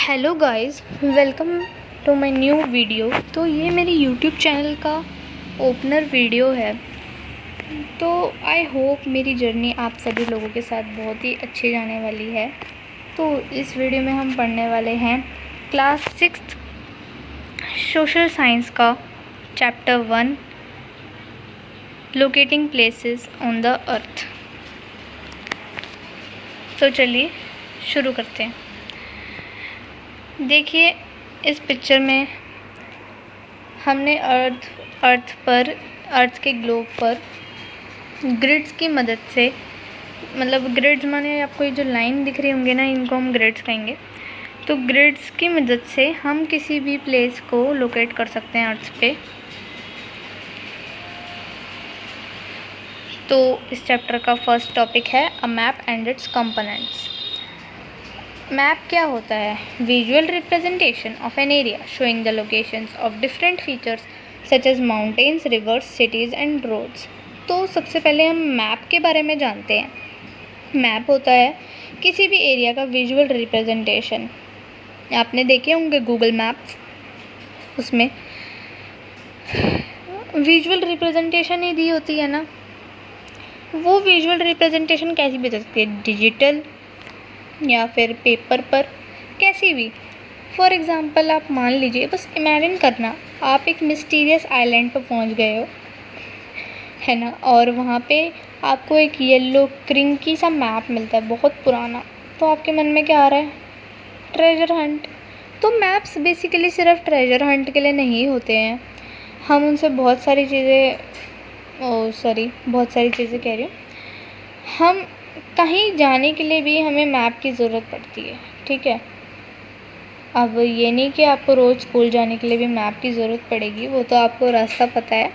Hello guys, welcome to my new video. तो ये मेरी यूट्यूब चैनल का ओपनर वीडियो है। तो आई होप मेरी जर्नी आप सभी लोगों के साथ बहुत ही अच्छी जाने वाली है। तो इस वीडियो में हम पढ़ने वाले हैं क्लास 6 सोशल साइंस का chapter 1 locating places on the earth. तो चलिए शुरू करते हैं। देखिए, इस पिक्चर में हमने अर्थ के ग्लोब पर ग्रिड्स की मदद से, मतलब ग्रिड्स माने आपको ये जो लाइन दिख रही होंगे ना, इनको हम ग्रिड्स कहेंगे। तो ग्रिड्स की मदद से हम किसी भी प्लेस को लोकेट कर सकते हैं अर्थ पे। तो इस चैप्टर का फर्स्ट टॉपिक है a map and its components. Map क्या होता है? Visual representation of an area showing the locations of different features such as mountains, rivers, cities and roads. तो सबसे पहले हम मैप के बारे में जानते हैं। मैप होता है किसी भी एरिया का विजुअल रिप्रेजेंटेशन। आपने देखे होंगे गूगल मैप्स, उसमें विजुअल रिप्रेजेंटेशन ही दी होती है ना। वो विजुअल रिप्रेजेंटेशन कैसी भी हो सकती है, डिजिटल या फिर पेपर पर, कैसी भी। फॉर एग्ज़ाम्पल आप मान लीजिए, बस इमेजिन करना, आप एक मिस्टीरियस आइलैंड पर पहुंच गए हो, है ना, और वहाँ पे आपको एक येलो क्रिंकी सा मैप मिलता है, बहुत पुराना। तो आपके मन में क्या आ रहा है? Treasure Hunt. तो मैप्स बेसिकली सिर्फ ट्रेजर हंट के लिए नहीं होते हैं। हम उनसे बहुत सारी चीज़ें कह रही हूँ। हम कहीं जाने के लिए भी हमें मैप की ज़रूरत पड़ती है, ठीक है। अब ये नहीं कि आपको रोज़ स्कूल जाने के लिए भी मैप की ज़रूरत पड़ेगी, वो तो आपको रास्ता पता है।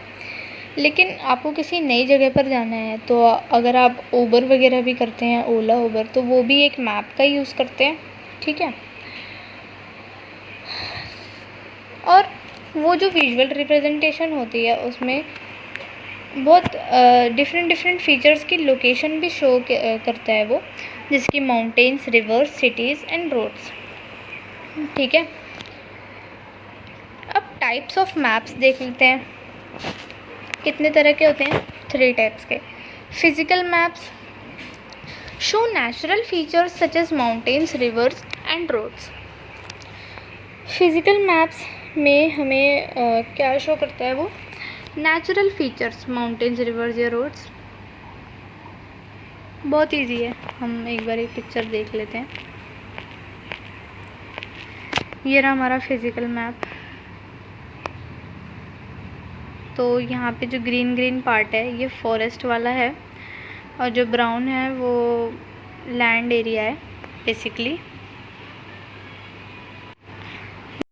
लेकिन आपको किसी नई जगह पर जाना है, तो अगर आप उबर वगैरह भी करते हैं, ओला उबर, तो वो भी एक मैप का यूज़ करते हैं, ठीक है। और वो जो विजुअल रिप्रेजेंटेशन होती है, उसमें बहुत डिफरेंट फीचर्स की लोकेशन भी शो करता है वो, जैसे कि mountains, rivers, cities and roads, ठीक है। अब टाइप्स ऑफ मैप्स देख लेते हैं। कितने तरह के होते हैं? 3 टाइप्स के। Physical maps show natural features such as mountains, rivers and roads. Physical maps में हमें क्या शो करता है? वो नेचुरल फीचर्स, माउंटेन्स, रिवर्स या रोड्स। बहुत इजी है, हम एक बार एक पिक्चर देख लेते हैं। ये रहा हमारा फिजिकल मैप। तो यहाँ पे जो ग्रीन पार्ट है, ये फॉरेस्ट वाला है, और जो ब्राउन है वो लैंड एरिया है बेसिकली।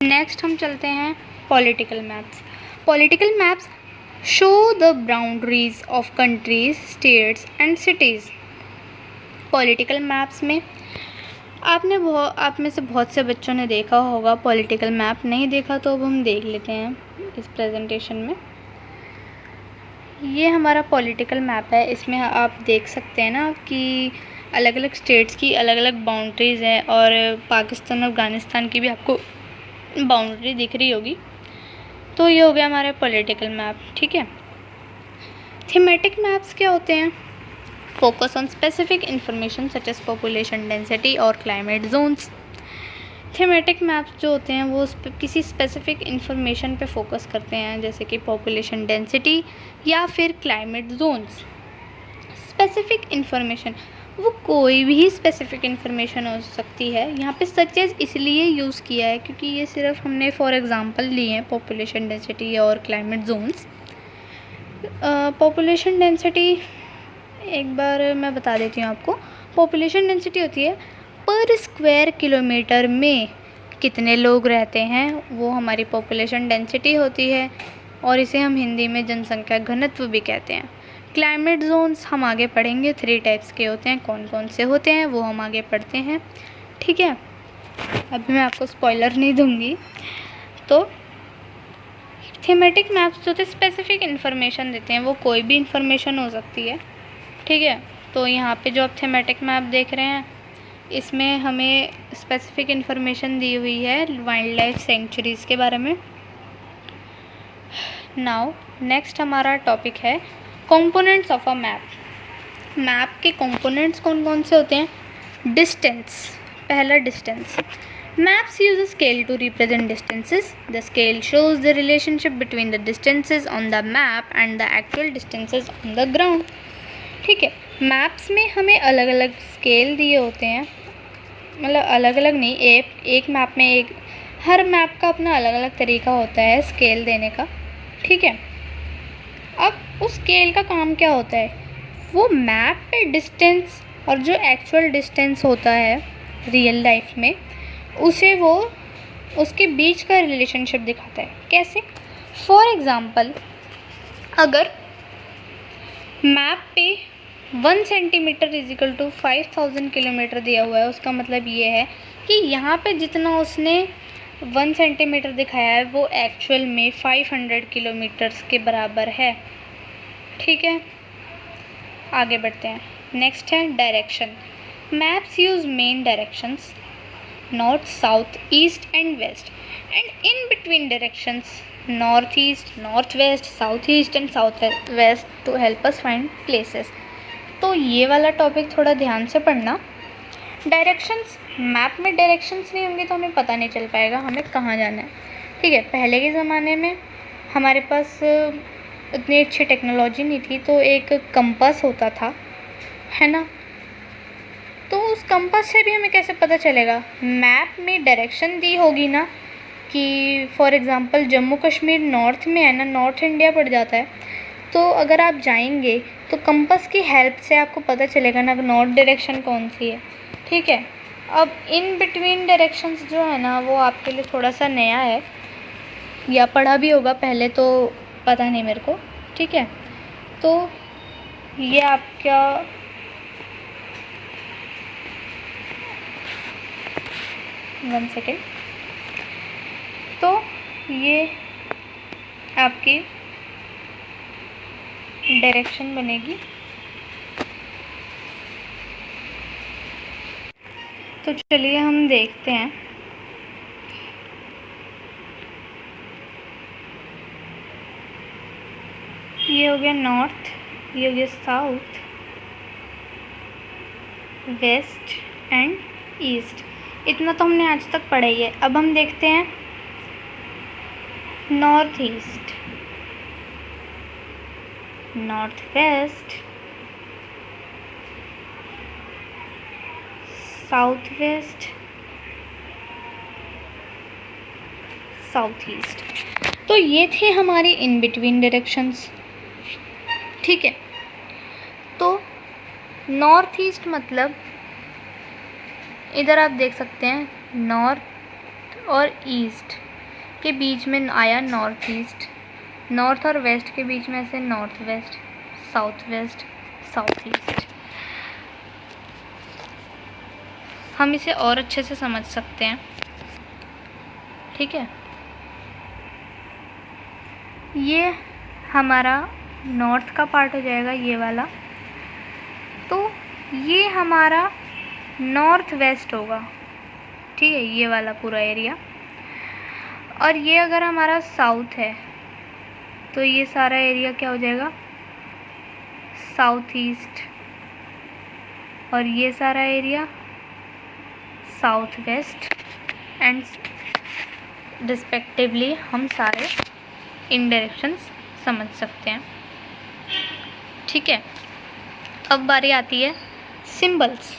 नेक्स्ट हम चलते हैं political maps. Political maps show the boundaries of countries, states and cities. Political maps में आप में से बहुत से बच्चों ने देखा होगा पॉलिटिकल मैप। नहीं देखा तो अब हम देख लेते हैं इस प्रेजेंटेशन में। ये हमारा पॉलिटिकल मैप है। इसमें आप देख सकते हैं ना कि अलग अलग स्टेट्स की अलग अलग बाउंड्रीज़ हैं, और पाकिस्तान, अफ़गानिस्तान की भी आपको बाउंड्री दिख रही होगी। तो ये हो गया हमारा पॉलिटिकल मैप, ठीक है। थीमेटिक मैप्स क्या होते हैं? Focus on specific information such as population density और क्लाइमेट जोन्स। थीमेटिक मैप्स जो होते हैं वो किसी स्पेसिफिक इंफॉर्मेशन पे फोकस करते हैं, जैसे कि पॉपुलेशन डेंसिटी या फिर क्लाइमेट जोन्स। स्पेसिफिक इंफॉर्मेशन, वो कोई भी स्पेसिफिक इंफॉर्मेशन हो सकती है। यहाँ पे सच एज इसलिए यूज़ किया है क्योंकि ये सिर्फ हमने फॉर एग्ज़ाम्पल लिए हैं, पॉपुलेशन डेंसिटी और क्लाइमेट जोन्स। पॉपुलेशन डेंसिटी एक बार मैं बता देती हूँ आपको। पॉपुलेशन डेंसिटी होती है पर स्क्वायर किलोमीटर में कितने लोग रहते हैं, वो हमारी पॉपुलेशन डेंसिटी होती है, और इसे हम हिंदी में जनसंख्या घनत्व भी कहते हैं। क्लाइमेट जोन्स हम आगे पढ़ेंगे, 3 टाइप्स के होते हैं। कौन कौन से होते हैं वो हम आगे पढ़ते हैं, ठीक है। अभी मैं आपको स्पॉइलर नहीं दूंगी। तो थीमेटिक मैप्स जो थे स्पेसिफिक इन्फॉर्मेशन देते हैं, वो कोई भी इंफॉर्मेशन हो सकती है, ठीक है। तो यहाँ पे जो आप थीमेटिक मैप देख रहे हैं, इसमें हमें स्पेसिफिक इन्फॉर्मेशन दी हुई है वाइल्ड लाइफ सेंचुरीज़ के बारे में। नाउ नेक्स्ट हमारा टॉपिक है components of a map. Map के कंपोनेंट्स कौन कौन से होते हैं? डिस्टेंस, पहला distance. Maps use a scale to represent distances. The scale shows the relationship between the distances on the map and the actual distances on the ground. ठीक है, maps में हमें अलग अलग स्केल दिए होते हैं, मतलब अलग अलग नहीं, एक मैप में एक, हर मैप का अपना अलग अलग तरीका होता है स्केल देने का। ठीक है, अब उस स्केल का काम क्या होता है? वो मैप पे डिस्टेंस और जो एक्चुअल डिस्टेंस होता है रियल लाइफ में, उसे वो उसके बीच का रिलेशनशिप दिखाता है। कैसे? फॉर एग्ज़ाम्पल, अगर मैप पे 1 सेंटीमीटर इजिकल टू 5000 किलोमीटर दिया हुआ है, उसका मतलब ये है कि यहाँ पे जितना उसने 1 सेंटीमीटर दिखाया है वो एक्चुअल में 500 किलोमीटर्स के बराबर है। ठीक है, आगे बढ़ते हैं। नेक्स्ट है direction. Maps use main directions north, south, east and west, and in between directions northeast, northwest, southeast and southwest to help us find places. तो ये वाला टॉपिक थोड़ा ध्यान से पढ़ना। डायरेक्शंस, मैप में डायरेक्शंस नहीं होंगे तो हमें पता नहीं चल पाएगा हमें कहाँ जाना है। ठीक है, पहले के ज़माने में हमारे पास इतनी अच्छी टेक्नोलॉजी नहीं थी, तो एक कंपास होता था, है ना। तो उस कंपास से भी हमें कैसे पता चलेगा? मैप में डायरेक्शन दी होगी ना, कि for example Jammu Kashmir north में है ना, नॉर्थ इंडिया पड़ जाता है, तो अगर आप जाएंगे तो कंपास की हेल्प से आपको पता चलेगा ना नॉर्थ डायरेक्शन कौन सी है। ठीक है, अब इन बिटवीन डायरेक्शंस जो है ना, वो आपके लिए थोड़ा सा नया है, या पढ़ा भी होगा पहले तो पता नहीं मेरे को। ठीक है, तो ये आपका वन सेकेंड, तो ये आपकी डायरेक्शन बनेगी। तो चलिए हम देखते हैं। ये हो गया नॉर्थ, ये हो गया साउथ, वेस्ट एंड ईस्ट। इतना तो हमने आज तक पढ़ा ही है। अब हम देखते हैं north east, north west, south west, south east. तो ये थे हमारी इन बिटवीन डायरेक्शंस। ठीक है, तो नॉर्थ ईस्ट मतलब इधर आप देख सकते हैं नॉर्थ और ईस्ट के बीच में आया नॉर्थ ईस्ट, नॉर्थ और वेस्ट के बीच में से north west, south west, south east. हम इसे और अच्छे से समझ सकते हैं। ठीक है, ये हमारा नॉर्थ का पार्ट हो जाएगा, ये वाला। तो ये हमारा नॉर्थ वेस्ट होगा। ठीक है, ये वाला पूरा एरिया। और ये अगर हमारा साउथ है तो ये सारा एरिया क्या हो जाएगा? South east. और ये सारा area south west and respectively हम सारे इन डायरेक्शंस समझ सकते हैं। ठीक है, अब बारी आती है सिंबल्स।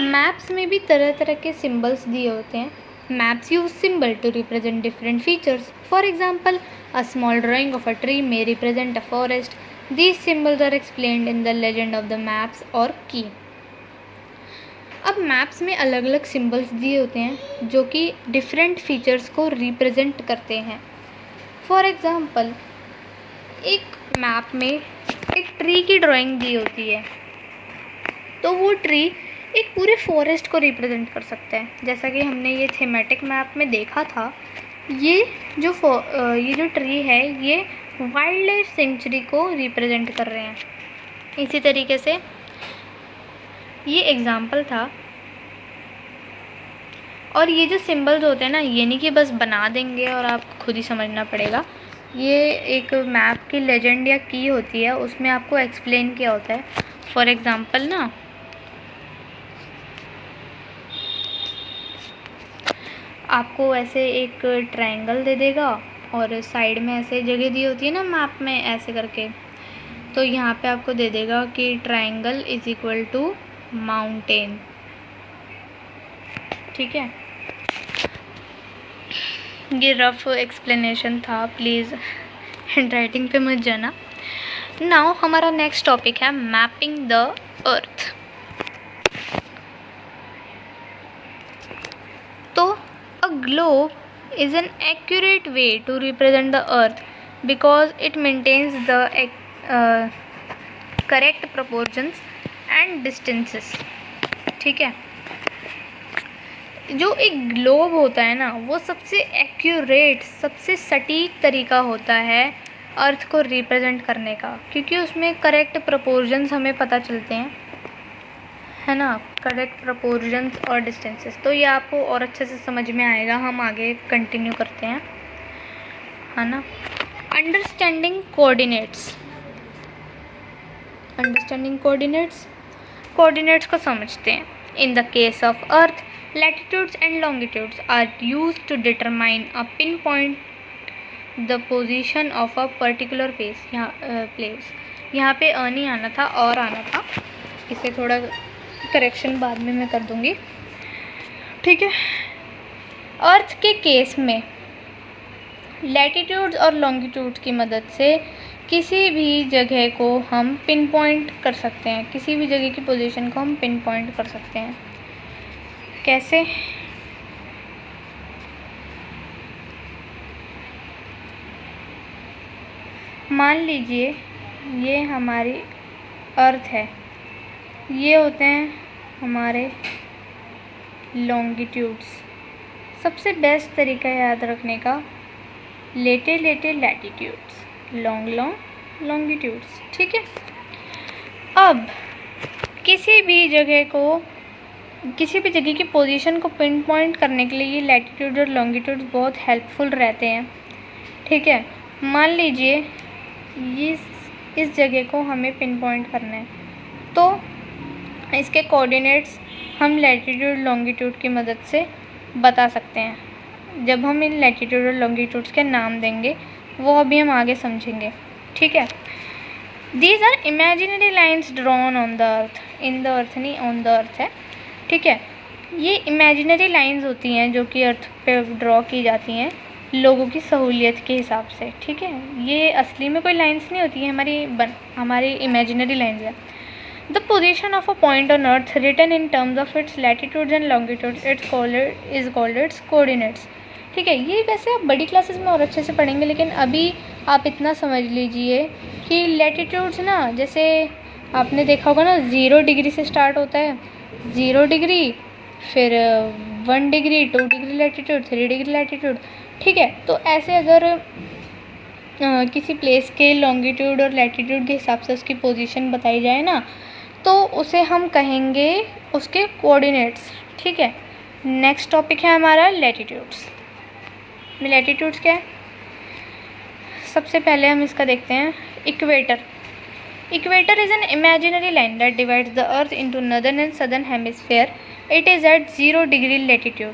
मैप्स में भी तरह तरह के सिंबल्स दिए होते हैं। Maps use symbol to represent different features. For example, a small drawing of a tree may represent a forest. These symbols are explained in the legend of the maps और key. अब maps में अलग अलग symbols दिए होते हैं जो कि डिफरेंट फीचर्स को रिप्रेजेंट करते हैं। फॉर एग्ज़ाम्पल, एक मैप में एक ट्री की ड्राइंग दी होती है, तो वो ट्री एक पूरे फॉरेस्ट को रिप्रेजेंट कर सकता है। जैसा कि हमने ये थीमेटिक मैप में देखा था, ये जो ट्री है ये वाइल्ड लाइफ सेंचुरी को रिप्रेजेंट कर रहे हैं। इसी तरीके से ये एग्ज़ाम्पल था और ये जो सिंबल्स होते हैं ना, ये नहीं कि बस बना देंगे और आपको खुद ही समझना पड़ेगा। ये एक मैप की लेजेंड या की होती है, उसमें आपको एक्सप्लेन किया होता है। फॉर एग्ज़ाम्पल ना, आपको ऐसे एक ट्रायंगल दे देगा और साइड में ऐसे जगह दी होती है ना मैप में ऐसे करके, तो यहाँ पे आपको दे देगा कि triangle is equal to mountain. ठीक है, ये रफ एक्सप्लेनेशन था, प्लीज़ हैंड राइटिंग पे मत जाना। नाउ हमारा नेक्स्ट टॉपिक है मैपिंग द अर्थ। तो a globe is an accurate way to represent the earth because it maintains the correct proportions and distances. ठीक है, जो एक ग्लोब होता है ना, वो सबसे एक्यूरेट, सबसे सटीक तरीका होता है अर्थ को रिप्रेजेंट करने का, क्योंकि उसमें करेक्ट प्रोपोर्शंस हमें पता चलते हैं, है ना, करेक्ट प्रोपोर्शंस और डिस्टेंसेस। तो ये आपको और अच्छे से समझ में आएगा, हम आगे कंटिन्यू करते हैं, है ना। Understanding coordinates, understanding coordinates, coordinates को समझते हैं। In the case of earth, latitudes and longitudes are used to determine a pinpoint the position of a particular place। यहाँ पे नहीं आना था, और आना था, इसे थोड़ा करेक्शन बाद में मैं कर दूँगी। ठीक है, अर्थ के केस में लैटिट्यूड्स और लॉन्गिट्यूड्स की मदद से किसी भी जगह को हम पिन पॉइंट कर सकते हैं, किसी भी जगह की पोजीशन को हम पिन पॉइंट कर सकते हैं। कैसे? मान लीजिए ये हमारी अर्थ है, ये होते हैं हमारे लॉन्गिट्यूड्स। सबसे बेस्ट तरीका याद रखने का, लेटे लेटे लैटिट्यूड्स, लॉन्ग लॉन्ग लॉन्गिट्यूड्स। ठीक है, अब किसी भी जगह की पोजीशन को पिन पॉइंट करने के लिए ये लैटिट्यूड और लॉन्गिट्यूड बहुत हेल्पफुल रहते हैं। ठीक है, मान लीजिए इस जगह को हमें पिन पॉइंट करना है, तो इसके कोऑर्डिनेट्स हम लैटिट्यूड लॉन्गिट्यूड की मदद से बता सकते हैं। जब हम इन लैटिट्यूड और लॉन्गिट्यूड्स के नाम देंगे, वो अभी हम आगे समझेंगे। ठीक है, these are imaginary lines drawn on the earth, in the earth नहीं, ऑन द अर्थ है। ठीक है, ये इमेजिनरी लाइंस होती हैं जो कि अर्थ पे ड्रॉ की जाती हैं लोगों की सहूलियत के हिसाब से। ठीक है, ये असली में कोई लाइंस नहीं होती है, हमारी इमेजिनरी लाइंस है। The position of a point on earth written in terms of its latitudes and longitudes is called its coordinates. ठीक है, ये वैसे आप बड़ी क्लासेस में और अच्छे से पढ़ेंगे, लेकिन अभी आप इतना समझ लीजिए कि लैटिट्यूड्स ना, जैसे आपने देखा होगा ना, 0 डिग्री से स्टार्ट होता है, 0 डिग्री, फिर 1 degree, 2 degree latitude, 3 degree latitude. ठीक है, तो ऐसे अगर किसी प्लेस के लॉन्गिट्यूड और लैटिट्यूड के हिसाब से उसकी पोजीशन बताई जाए ना, तो उसे हम कहेंगे उसके कोऑर्डिनेट्स। ठीक है, नेक्स्ट टॉपिक है हमारा लैटिट्यूड्स। लैटिट्यूड्स क्या है? सबसे पहले हम इसका देखते हैं, equator. Equator is an imaginary line that divides the Earth into northern and southern hemisphere. It is at 0 degree latitude.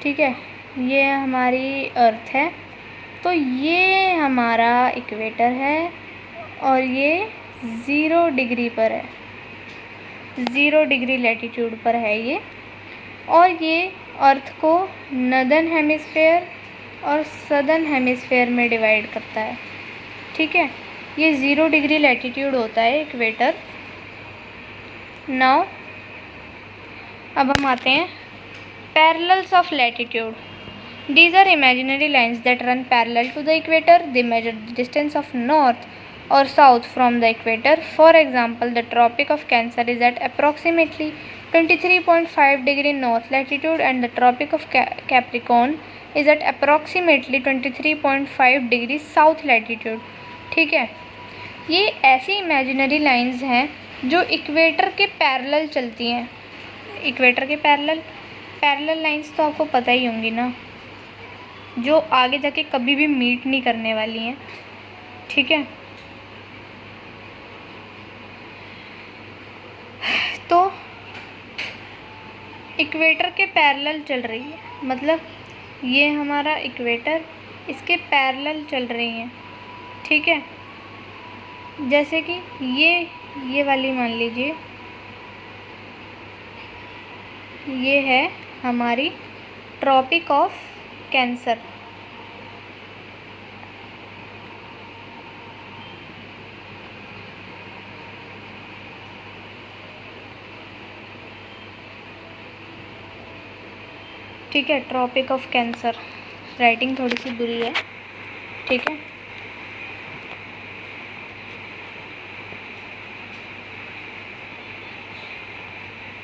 ठीक है, ये हमारी अर्थ है, तो ये हमारा इक्वेटर है और ये 0 डिग्री पर है, 0 डिग्री लैटिट्यूड पर है ये, और ये अर्थ को नदर्न हेमिस्फेयर और सदर्न हेमिस्फेयर में डिवाइड करता है। ठीक है, ये 0 डिग्री लैटिट्यूड होता है इक्वेटर। नाउ अब हम आते हैं parallels of latitude. These are imaginary lines that run parallel to the equator. They measure the distance of north or south from the equator. For example, the Tropic of Cancer is at approximately 23.5 degree north latitude and the Tropic of Capricorn is at approximately 23.5 degree south latitude. ठीक है, ये ऐसी imaginary lines हैं जो equator के parallel चलती हैं। Equator के पैरेलल लाइंस तो आपको पता ही होंगी ना, जो आगे जाके कभी भी मीट नहीं करने वाली हैं, ठीक है। तो इक्वेटर के पैरेलल चल रही है, मतलब ये हमारा इक्वेटर, इसके पैरेलल चल रही हैं, ठीक है। जैसे कि ये वाली मान लीजिए, ये है हमारी ट्रॉपिक ऑफ कैंसर। ठीक है, ट्रॉपिक ऑफ कैंसर, राइटिंग थोड़ी सी बुरी है, ठीक है।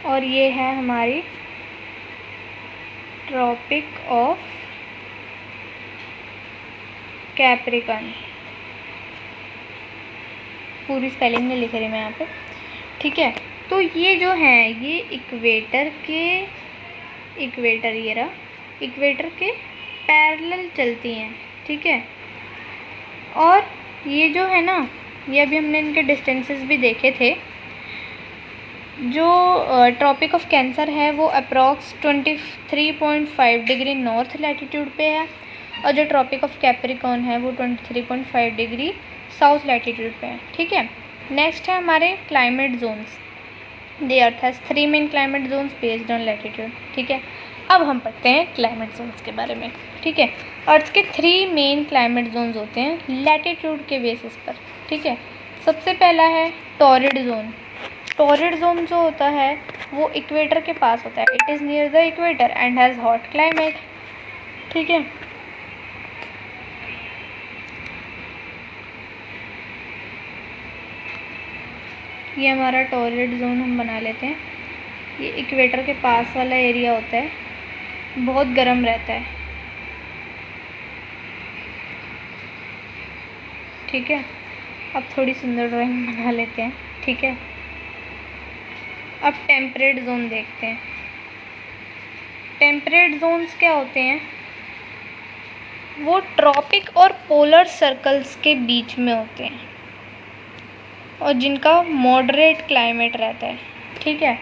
और ये है हमारी ट्रॉपिक ऑफ कैप्रिकॉर्न, पूरी स्पेलिंग में लिख रही मैं यहाँ पे, ठीक है। तो ये जो है ये इक्वेटर के पैरेलल चलती हैं, ठीक है। और ये जो है ना, ये अभी हमने इनके डिस्टेंसेस भी देखे थे। जो ट्रॉपिक ऑफ कैंसर है वो अप्रॉक्स 23.5 डिग्री नॉर्थ लैटिट्यूड पे है, और जो ट्रॉपिक ऑफ कैप्रिकॉर्न है वो 23.5 डिग्री साउथ लैटिट्यूड पे है, ठीक है। नेक्स्ट है हमारे climate zones. The earth has 3 main climate zones based on latitude, ठीक है। अब हम पढ़ते हैं क्लाइमेट जोन्स के बारे में, ठीक है। अर्थ के 3 मेन क्लाइमेट जोन्स होते हैं लैटिट्यूड के बेसिस पर, ठीक है। सबसे पहला है टॉरिड जोन। टॉरिड जोन जो होता है वो इक्वेटर के पास होता है। It is near the equator and has hot climate, ठीक है। ये हमारा टॉरिड जोन हम बना लेते हैं। ये इक्वेटर के पास वाला एरिया होता है, बहुत गर्म रहता है, ठीक है। अब थोड़ी सुंदर ड्राइंग बना लेते हैं, ठीक है। अब टेम्परेट जोन देखते हैं। टेम्परेट जोन्स क्या होते हैं? वो ट्रॉपिक और पोलर सर्कल्स के बीच में होते हैं और जिनका मॉडरेट क्लाइमेट रहता है, ठीक है।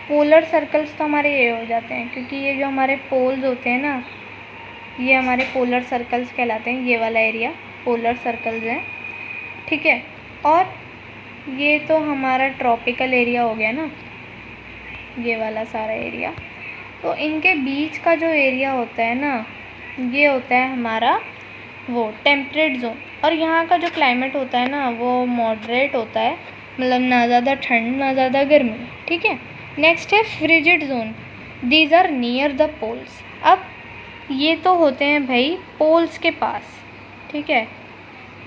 पोलर सर्कल्स तो हमारे ये हो जाते हैं, क्योंकि ये जो हमारे पोल्स होते हैं ना, ये हमारे पोलर सर्कल्स कहलाते हैं। ये वाला एरिया पोलर सर्कल्स हैं, ठीक है। और ये तो हमारा ट्रॉपिकल एरिया हो गया ना, ये वाला सारा एरिया। तो इनके बीच का जो एरिया होता है ना, ये होता है हमारा वो टेम्परेट जोन। और यहाँ का जो क्लाइमेट होता है ना वो मॉडरेट होता है, मतलब ना ज़्यादा ठंड ना ज़्यादा गर्मी, ठीक है। नेक्स्ट है frigid zone. These are near the poles. अब ये तो होते हैं भाई पोल्स के पास, ठीक है।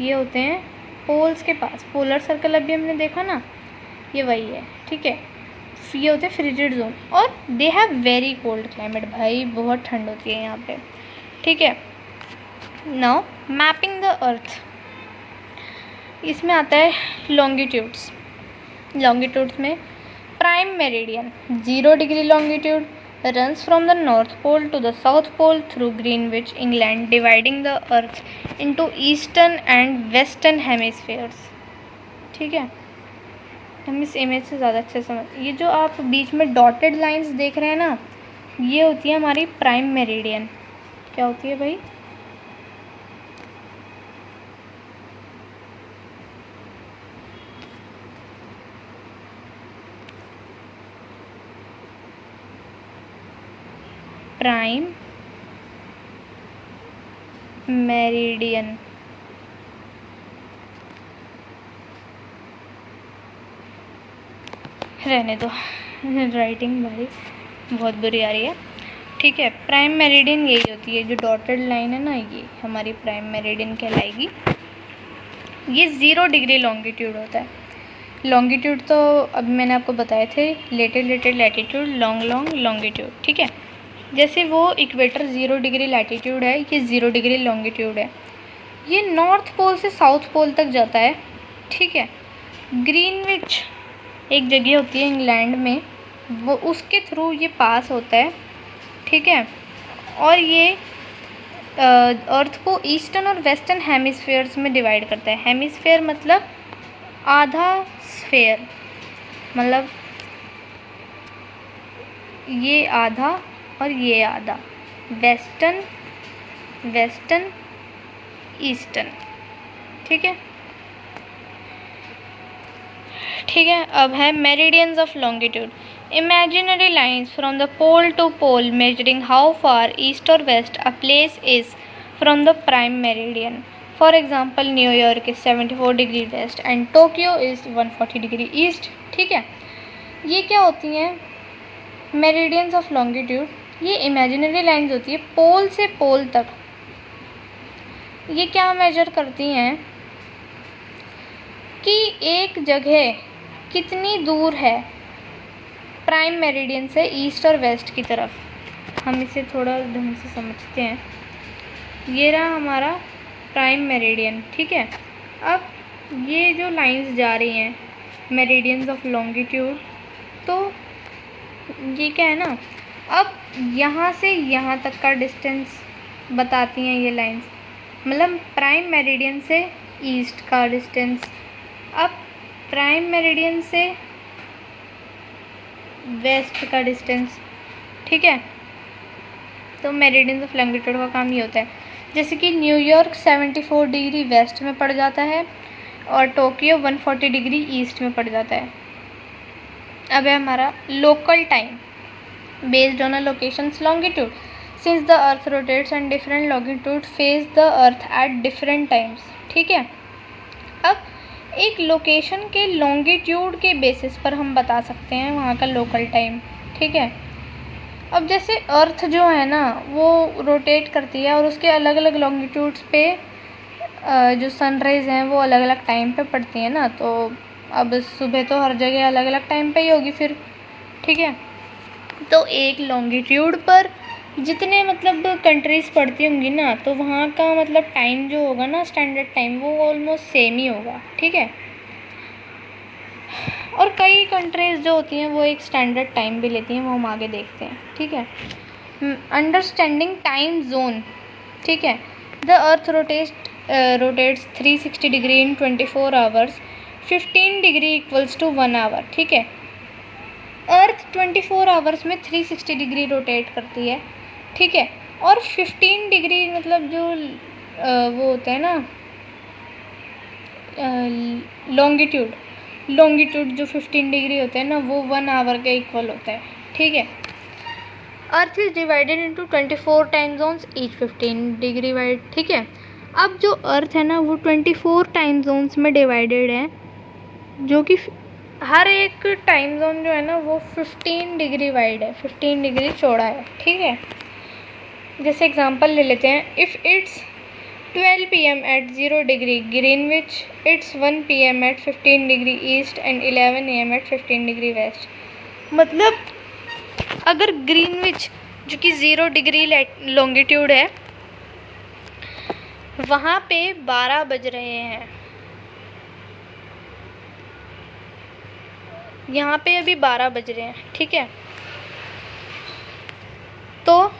ये होते हैं पोल्स के पास। पोलर सर्कल अभी हमने देखा ना, ये वही है, ठीक है। ये होते हैं फ्रिजिड जोन और they have very cold climate. भाई बहुत ठंड होती है यहाँ पे, ठीक है। नाउ मैपिंग द अर्थ, इसमें आता है लॉन्गिट्यूड्स। लॉन्गिट्यूड्स में prime meridian 0 degree longitude runs from the north pole to the south pole through Greenwich, England, dividing the earth into eastern and western hemispheres, ठीक है। हम इस इमेज से ज़्यादा अच्छे समझ, ये जो आप बीच में डॉटेड लाइंस देख रहे हैं ना, ये होती है हमारी प्राइम मेरिडियन। क्या होती है भाई? प्राइम मेरिडियन, रहने दो, राइटिंग भाई बहुत बुरी आ रही है, ठीक है। प्राइम मेरिडियन यही होती है, जो डॉटेड लाइन है ना, ये हमारी प्राइम मेरिडियन कहलाएगी। ये 0 डिग्री लॉन्गिट्यूड होता है। लॉन्गिट्यूड तो अभी मैंने आपको बताए थे, लेटेड लैटिट्यूड, लॉन्ग लॉन्गिट्यूड, ठीक है। जैसे वो इक्वेटर 0 डिग्री लैटिट्यूड है, ये 0 डिग्री लॉन्गिट्यूड है। ये नॉर्थ पोल से साउथ पोल तक जाता है, ठीक है। ग्रीनविच एक जगह होती है इंग्लैंड में, वो उसके थ्रू ये पास होता है, ठीक है। और ये अर्थ को ईस्टर्न और वेस्टर्न हेमिस्फेयर्स में डिवाइड करता है। हेमिस्फेयर मतलब आधा स्फेयर, मतलब ये आधा और ये आधा, वेस्टर्न ईस्टर्न, ठीक है। ठीक है, अब है meridians of longitude. Imaginary lines from the pole to pole measuring how far east और west a place is from the prime meridian. For example New York is 74 degree west and Tokyo is 140 degree east, ठीक है। ये क्या होती हैं meridians of longitude? ये imaginary lines होती है पोल से पोल तक। ये क्या मेजर करती हैं कि एक जगह कितनी दूर है प्राइम मेरिडियन से ईस्ट और वेस्ट की तरफ। हम इसे थोड़ा ढंग से समझते हैं। ये रहा हमारा प्राइम मेरिडियन, ठीक है। अब ये जो लाइंस जा रही हैं मेरिडियंस ऑफ लॉन्गिट्यूड, तो ये क्या है ना, अब यहाँ से यहाँ तक का डिस्टेंस बताती हैं ये लाइंस, मतलब प्राइम मेरिडियन से ईस्ट का डिस्टेंस, अब प्राइम मेरिडियन से वेस्ट का डिस्टेंस, ठीक है। तो मेरिडियंस ऑफ लॉन्गिट्यूड का काम ये होता है। जैसे कि न्यूयॉर्क 74 डिग्री वेस्ट में पड़ जाता है और टोक्यो 140 डिग्री ईस्ट में पड़ जाता है। अब है हमारा local time based on a locations longitude. Since the earth rotates and different longitude face the earth at different times, ठीक है। अब एक लोकेशन के लॉन्गिट्यूड के बेसिस पर हम बता सकते हैं वहाँ का लोकल टाइम, ठीक है। अब जैसे अर्थ जो है ना वो रोटेट करती है और उसके अलग अलग लॉन्गिट्यूड्स पे जो सनराइज़ हैं वो अलग अलग टाइम पे पड़ती हैं ना, तो अब सुबह तो हर जगह अलग अलग टाइम पे ही होगी फिर, ठीक है। तो एक लॉन्गिट्यूड पर जितने मतलब कंट्रीज़ पड़ती होंगी ना, तो वहाँ का मतलब टाइम जो होगा ना, स्टैंडर्ड टाइम, वो ऑलमोस्ट सेम ही होगा, ठीक है। और कई कंट्रीज़ जो होती हैं वो एक स्टैंडर्ड टाइम भी लेती हैं, वो हम आगे देखते हैं, ठीक है। अंडरस्टैंडिंग टाइम जोन, ठीक है। The earth rotates 360 degree in 24 hours, 15 degree equals to 1 hour, ठीक है। अर्थ 24 आवर्स में 360 डिग्री रोटेट करती है, ठीक है। और 15 डिग्री मतलब जो वो होता है ना लॉन्गिट्यूड जो 15 डिग्री होता है ना, वो 1 आवर के इक्वल होता है, ठीक है। Earth is divided into 24 time zones each 15 degree wide, ठीक है। अब जो अर्थ है ना वो 24 टाइम जोन्स में डिवाइडेड है, जो कि हर एक टाइम जोन जो है ना वो 15 डिग्री वाइड है, 15 डिग्री चौड़ा है, ठीक है। जैसे एग्जांपल ले लेते हैं, if it's 12 PM at 0 degree Greenwich, it's 1 PM at 15 degree east and 11 AM at 15 degree west. मतलब अगर ग्रीनविच जो कि 0 डिग्री लॉन्गिट्यूड है, वहाँ पे 12 बज रहे हैं, यहाँ पे अभी 12 बज रहे हैं, ठीक है। तो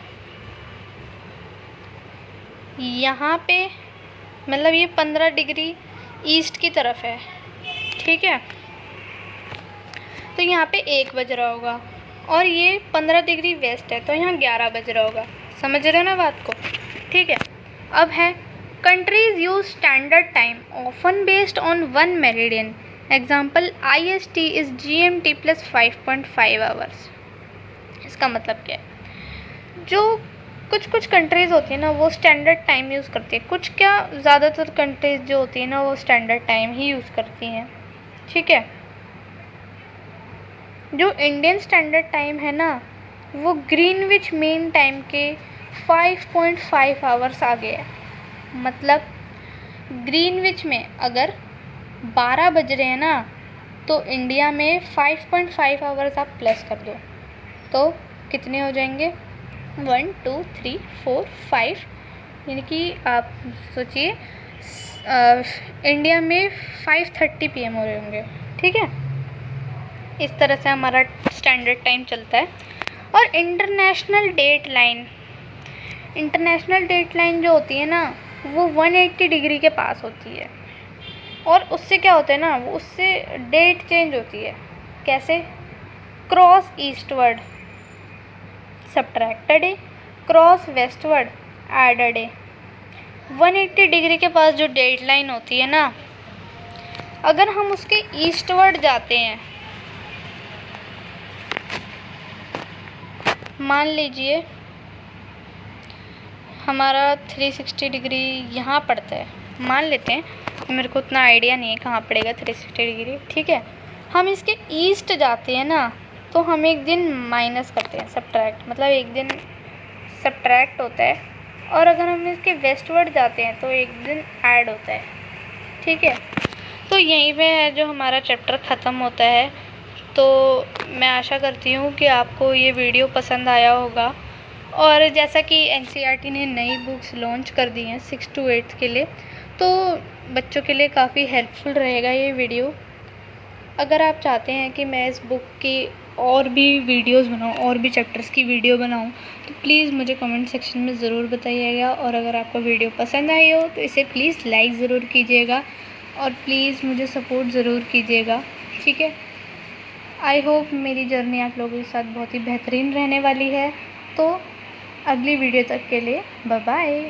यहाँ पे मतलब ये 15 डिग्री ईस्ट की तरफ है, ठीक है। तो यहाँ पे 1 बज रहा होगा और ये 15 डिग्री वेस्ट है, तो यहाँ 11 बज रहा होगा। समझ रहे हो ना बात को, ठीक है। अब है countries use standard time often based on 1 meridian. Example IST is GMT plus 5.5 hours. इसका मतलब क्या है, जो कुछ कंट्रीज़ होती है ना वो स्टैंडर्ड टाइम यूज़ करती है, कुछ क्या ज़्यादातर कंट्रीज़ जो होती है ना वो स्टैंडर्ड टाइम ही यूज़ करती हैं, ठीक है। जो इंडियन स्टैंडर्ड टाइम है ना वो ग्रीनविच मेन टाइम के 5.5 आवर्स आगे है। मतलब ग्रीनविच में अगर 12 बज रहे हैं ना, तो इंडिया में 5.5 आवर्स आप प्लस कर दो तो कितने हो जाएंगे, 1 2 3 4 5, यानी कि आप सोचिए इंडिया में 5:30 PM हो रहे होंगे, ठीक है। इस तरह से हमारा स्टैंडर्ड टाइम चलता है। और इंटरनेशनल डेट लाइन जो होती है ना, वो 180 डिग्री के पास होती है। और उससे क्या होता है ना, वो उससे डेट चेंज होती है। कैसे? Cross eastward subtract a day, cross westward add a day. 180 degree के पास जो डेट लाइन होती है ना, अगर हम उसके ईस्टवर्ड जाते हैं, मान लीजिए हमारा 360 डिग्री यहाँ पड़ता है, मान लेते हैं, मेरे को उतना आइडिया नहीं है कहाँ पड़ेगा 360 डिग्री, ठीक है। हम इसके ईस्ट जाते हैं ना, तो हम एक दिन माइनस करते हैं, सब्ट्रैक्ट, मतलब एक दिन सब्ट्रैक्ट होता है। और अगर हम इसके वेस्टवर्ड जाते हैं तो एक दिन ऐड होता है, ठीक है। तो यहीं पे है जो हमारा चैप्टर ख़त्म होता है। तो मैं आशा करती हूँ कि आपको ये वीडियो पसंद आया होगा। और जैसा कि एनसीईआरटी ने नई बुक्स लॉन्च कर दी हैं 6 to 8 के लिए, तो बच्चों के लिए काफ़ी हेल्पफुल रहेगा ये वीडियो। अगर आप चाहते हैं कि मैं इस बुक की और भी वीडियोस बनाऊं, और भी चैप्टर्स की वीडियो बनाऊं, तो प्लीज़ मुझे कमेंट सेक्शन में ज़रूर बताइएगा। और अगर आपको वीडियो पसंद आई हो तो इसे प्लीज़ लाइक ज़रूर कीजिएगा, और प्लीज़ मुझे सपोर्ट ज़रूर कीजिएगा, ठीक है। आई होप मेरी जर्नी आप लोगों के साथ बहुत ही बेहतरीन रहने वाली है। तो अगली वीडियो तक के लिए बाय बाय।